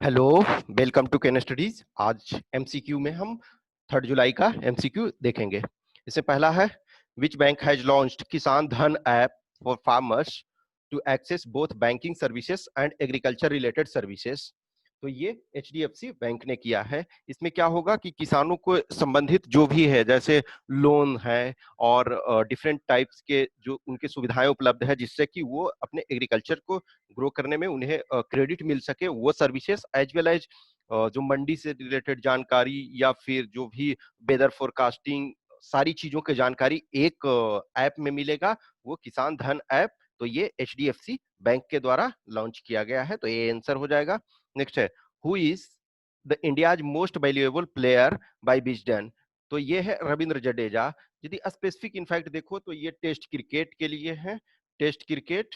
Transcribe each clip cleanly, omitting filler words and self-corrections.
Hello, welcome to Ken Studies. आज MCQ में हम 3 जुलाई का एमसीक्यू देखेंगे। इससे पहला है, which bank has launched Kisan Dhan app for farmers to access both banking services and agriculture related services. तो ये एचडीएफसी बैंक ने किया है। इसमें क्या होगा कि किसानों को संबंधित जो भी है, जैसे लोन है और डिफरेंट टाइप्स के जो उनके सुविधाएं उपलब्ध है, जिससे कि वो अपने एग्रीकल्चर को ग्रो करने में उन्हें क्रेडिट मिल सके, वो सर्विसेज एज वेल एज जो मंडी से रिलेटेड जानकारी या फिर जो भी वेदर फोरकास्टिंग, सारी चीजों की जानकारी एक ऐप में मिलेगा, वो किसान धन ऐप। तो ये एचडीएफसी बैंक के द्वारा लॉन्च किया गया है, तो ये आंसर हो जाएगा। नेक्स्ट है, who is the India's most valuable player by Wisden. तो ये है रविंद्र जडेजा। यदि स्पेसिफिक इनफैक्ट देखो तो ये टेस्ट क्रिकेट के लिए है। Test cricket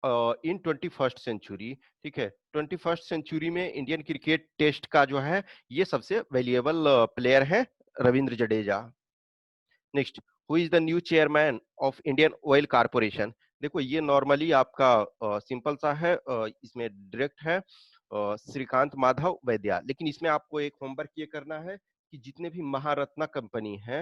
in 21st century, ठीक है, 21st सेंचुरी में इंडियन क्रिकेट टेस्ट का जो है ये सबसे वैल्यूएबल प्लेयर है Ravindra Jadeja. Next, who is the new chairman of Indian oil corporation. देखो ये नॉर्मली आपका सिंपल सा है, इसमें डायरेक्ट है श्रीकांत माधव वैद्या, लेकिन इसमें आपको एक होमवर्क ये करना है कि जितने भी महारत्ना कंपनी है,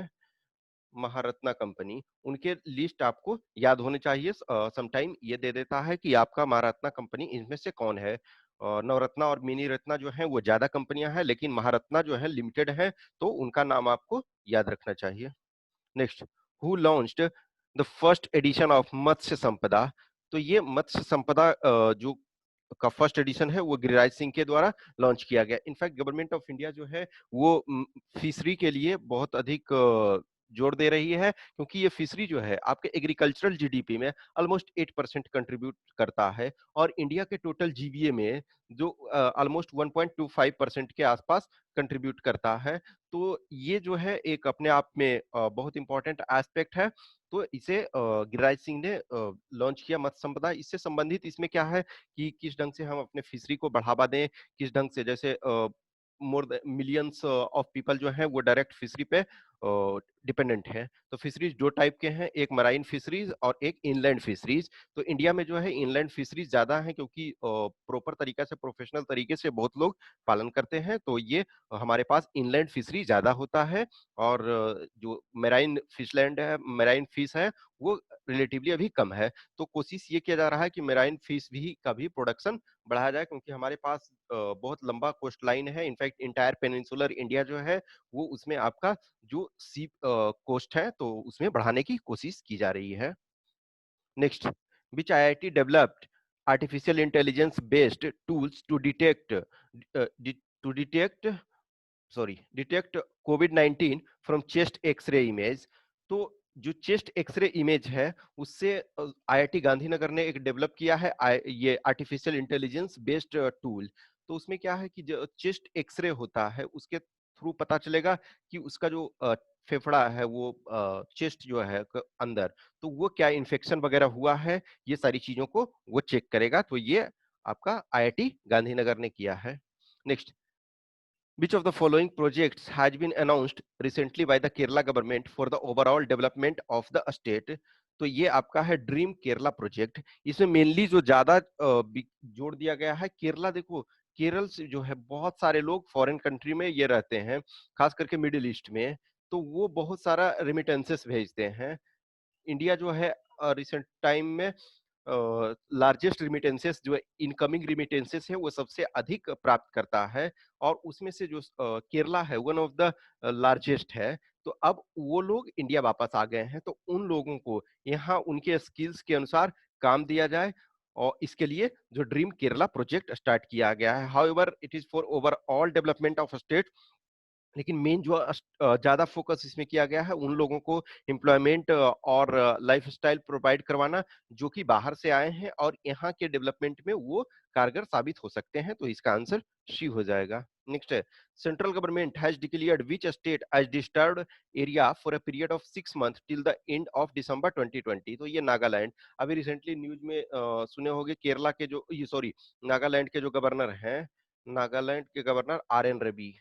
महारत्ना कंपनी, उनके लिस्ट आपको याद होने चाहिए। समटाइम ये दे देता है कि आपका महारत्ना कंपनी इनमें से कौन है। नवरत्ना और मिनी रत्ना जो है वो ज्यादा कंपनियां हैं, लेकिन महारत्ना जो है लिमिटेड है, तो उनका नाम आपको याद रखना चाहिए। Next, who launched the first edition of Matsya Sampada. तो ये मत्स्य संपदा जो का फर्स्ट एडिशन है वो गिरिराज सिंह के द्वारा लॉन्च किया गया। इनफैक्ट गवर्नमेंट ऑफ इंडिया जो है वो फिशरी के लिए बहुत अधिक जोर दे रही है, क्योंकि ये फिशरी जो है आपके एग्रीकल्चरल जीडीपी में ऑलमोस्ट 8% कंट्रीब्यूट करता है, और इंडिया के टोटल जीवीए में जो ऑलमोस्ट 1.25% के आसपास कंट्रीब्यूट करता है। तो ये जो है एक अपने आप में बहुत इंपॉर्टेंट एस्पेक्ट है। तो इसे गिरिराज सिंह ने लॉन्च किया मत्स्य संपदा। इससे संबंधित इसमें क्या है कि किस ढंग से हम अपने फिशरी को बढ़ावा दें, किस ढंग से, जैसे मोर मिलियंस ऑफ पीपल जो हैं वो डायरेक्ट फिशरी पे डिपेंडेंट है। तो फिशरीज दो टाइप के हैं, एक मराइन फिशरीज और एक इनलैंड फिशरीज। तो इंडिया में जो है इनलैंड फिशरीज ज्यादा है, क्योंकि प्रॉपर तरीका से, प्रोफेशनल तरीके से बहुत लोग पालन करते हैं, तो ये हमारे पास इनलैंड फिशरी ज्यादा होता है। और जो मेराइन फिशलैंड है, मेराइन फिश है, वो रिलेटिवली अभी कम है। तो कोशिश ये किया जा रहा है कि मेराइन फिश भी का भी प्रोडक्शन बढ़ाया जाए, क्योंकि हमारे पास बहुत लंबा कोस्ट लाइन है। इनफैक्ट इंटायर पेनिनसुलर इंडिया जो है वो, उसमें आपका जो सी कोस्ट है, तो उसमें बढ़ाने की कोशिश की जा रही है। Next, which IIT developed artificial intelligence based tools to detect to detect sorry detect कोविड-19 फ्रॉम चेस्ट एक्सरे इमेज। तो जो चेस्ट एक्सरे इमेज है उससे आईआईटी गांधीनगर ने एक डेवलप किया है ये आर्टिफिशियल इंटेलिजेंस बेस्ड टूल। तो उसमें क्या है कि जो चेस्ट एक्सरे होता है उसके थ्रू पता चलेगा कि उसका जो फेफड़ा है, वो चेस्ट जो है अंदर, तो वो क्या इन्फेक्शन वगैरह हुआ है, ये सारी चीजों को वो चेक करेगा। तो ये आपका आईआईटी गांधीनगर ने किया है। Next, which of the following projects has been announced recently by the Kerala government for the overall development of the state? तो ये आपका है ड्रीम केरला प्रोजेक्ट। इसमें मेनली जो ज्यादा जोड़ दिया गया है केरला। देखो, केरल से जो है बहुत सारे लोग फॉरेन कंट्री में ये रहते हैं, खास करके मिडिल ईस्ट में, तो वो बहुत सारा रेमिटेंसेस भेजते हैं। इंडिया जो है रिसेंट टाइम में लार्जेस्ट रिमिटेंसेस जो इनकमिंग रिमिटेंसेस है वो सबसे अधिक प्राप्त करता है, और उसमें से जो केरला है वन ऑफ द लार्जेस्ट है। तो अब वो लोग इंडिया वापस आ गए हैं, तो उन लोगों को यहाँ उनके स्किल्स के अनुसार काम दिया जाए, और इसके लिए जो ड्रीम केरला प्रोजेक्ट स्टार्ट किया गया है। However it is for overall development of state, लेकिन मेन जो ज्यादा फोकस इसमें किया गया है उन लोगों को एम्प्लॉयमेंट और लाइफस्टाइल प्रोवाइड करवाना जो कि बाहर से आए हैं और यहाँ के डेवलपमेंट में वो कारगर साबित हो सकते हैं। तो इसका आंसर सी हो जाएगा। नेक्स्ट है, central government has declared which state as disturbed area for a period of 6 month till the end of December 2020। तो ये नागालैंड। अभी रिसेंटली न्यूज में सुने होंगे, केरला के जो, ये सॉरी, नागालैंड के जो गवर्नर हैं, नागालैंड के governor RN Ravi,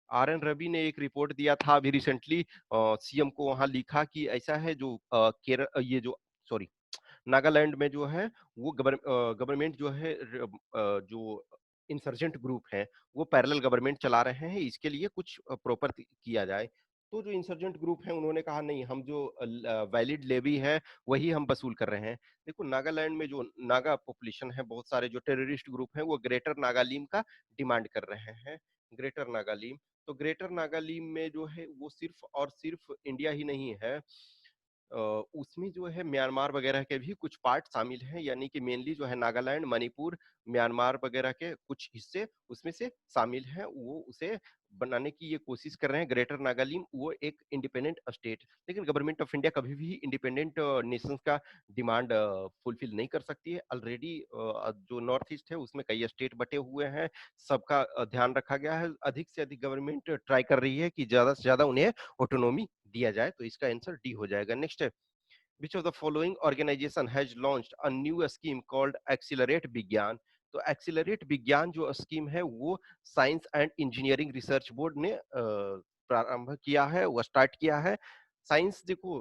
RN Ravi ने एक रिपोर्ट दिया था अभी रिसेंटली, सीएम को वहां लिखा कि ऐसा है जो केरल, ये जो सॉरी, नागालैंड में जो है वो गवर्नमेंट जो है जो इंसर्जेंट ग्रुप हैं वो पैरेलल गवर्नमेंट चला रहे हैं, इसके लिए कुछ प्रॉपर किया जाए। तो जो इंसर्जेंट ग्रुप हैं उन्होंने कहा नहीं, हम जो वैलिड लेवी है वही हम वसूल कर रहे हैं। देखो नागालैंड में जो नागा पॉपुलेशन है, बहुत सारे जो टेररिस्ट ग्रुप हैं वो ग्रेटर नागालिम का डिमांड कर रहे हैं। ग्रेटर नागालिम, तो ग्रेटर नागालिम में जो है वो सिर्फ और सिर्फ इंडिया ही नहीं है, उसमें जो है म्यांमार वगैरह के भी कुछ पार्ट शामिल हैं, यानी कि मेनली जो है नागालैंड, मणिपुर, म्यांमार वगैरह के कुछ हिस्से उसमें से शामिल हैं। वो उसे बनाने की ये कोशिश कर रहे हैं, ग्रेटर नागालिम वो एक इंडिपेंडेंट स्टेट। लेकिन गवर्नमेंट ऑफ इंडिया कभी भी इंडिपेंडेंट नेशंस का डिमांड फुलफिल नहीं कर सकती है। ऑलरेडी जो नॉर्थ ईस्ट है उसमें कई स्टेट बटे हुए हैं, सबका ध्यान रखा गया है। अधिक से अधिक गवर्नमेंट ट्राई कर रही है कि ज्यादा से ज्यादा उन्हें ऑटोनॉमी दिया जाए, तो इसका आंसर डी हो जाएगा। नेक्स्ट है, which of the following organization has launched a new scheme called Accelerate विज्ञान? तो एक्सीलरेट विज्ञान जो स्कीम है वो science and engineering research board ने प्रारंभ किया है, वो स्टार्ट किया है। साइंस देखो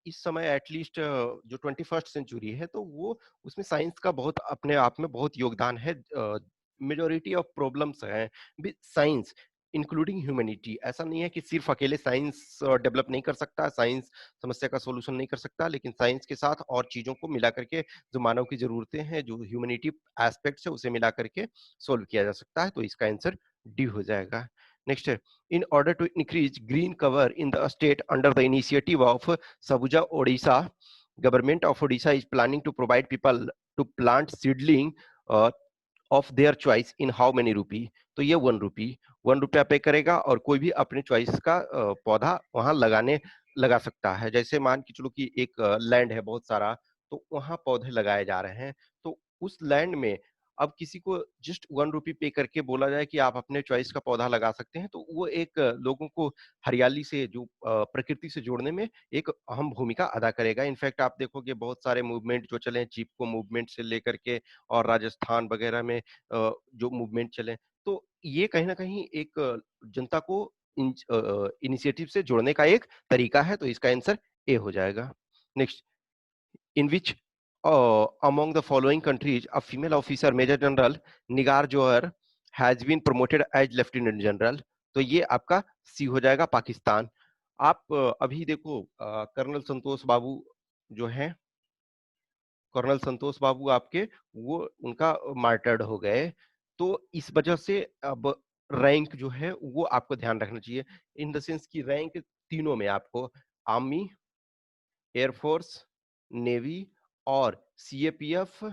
इस समय एटलीस्ट जो 21st सेंचुरी है तो वो उसमें साइंस का बहुत अपने आप में बहुत योगदान है। मेजोरिटी ऑफ प्रॉब्लम्स हैं साइंस इंक्लूडिंग ह्यूमैनिटी। ऐसा नहीं है कि सिर्फ अकेले साइंस डेवलप नहीं कर सकता, साइंस समस्या का सॉल्यूशन नहीं कर सकता, लेकिन साइंस के साथ और चीजों को मिला करके जो मानव की जरूरतें हैं, जो ह्यूमैनिटी एस्पेक्ट्स है उसे मिला करके सोल्व किया जा सकता है, तो इसका आंसर डी हो जाएगा। नेक्स्ट है, in order to increase green cover in the state under the initiative of Sabuja Odisha, government of Odisha is planning to provide people to plant seedling of their choice in how many rupee? तो ये 1 रुपी, 1 रुपया पे करेगा और कोई भी अपने चॉइस का पौधा वहां लगा सकता है। जैसे मान के चलो कि एक लैंड है बहुत सारा, तो वहां पौधे लगाए जा रहे हैं, तो उस लैंड में अब किसी को जस्ट 1 रुपी पे करके बोला जाए कि आप अपने चॉइस का पौधा लगा सकते हैं, तो वो एक लोगों को हरियाली से जो प्रकृति से जोड़ने में एक अहम भूमिका अदा करेगा। इनफैक्ट आप देखोगे बहुत सारे मूवमेंट जो चले, चिपको मूवमेंट से लेकर के और राजस्थान वगैरह में जो मूवमेंट चले, तो ये कहीं ना कहीं एक जनता को इनिशिएटिव से जोड़ने का एक तरीका है, तो इसका आंसर ए हो जाएगा। Next, in which among the following countries a female officer major general Nigar Johar has been promoted as lieutenant general? तो ये आपका सी हो जाएगा, पाकिस्तान। आप अभी देखो कर्नल संतोष बाबू जो हैं, कर्नल संतोष बाबू आपके वो उनका मार्टर्ड हो गए, तो इस वजह से अब रैंक जो है वो आपको ध्यान रखना चाहिए। इन द सेंस की रैंक तीनों में आपको आर्मी, एयरफोर्स, नेवी और सीएपीएफ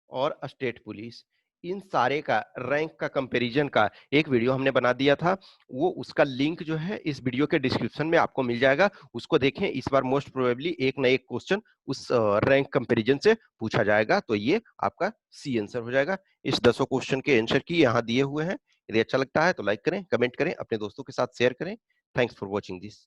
और स्टेट पुलिस, इन सारे का रैंक का कंपैरिजन का एक वीडियो हमने बना दिया था। वो उसका लिंक जो है इस वीडियो के डिस्क्रिप्शन में आपको मिल जाएगा, उसको देखें। इस बार मोस्ट प्रोबेबली एक ना एक क्वेश्चन उस रैंक कंपैरिजन से पूछा जाएगा, तो ये आपका सी आंसर हो जाएगा। इस 10 क्वेश्चन के आंसर की यहाँ दिए हुए हैं। यदि अच्छा लगता है तो लाइक करें, कमेंट करें, अपने दोस्तों के साथ शेयर करें। Thanks for watching this.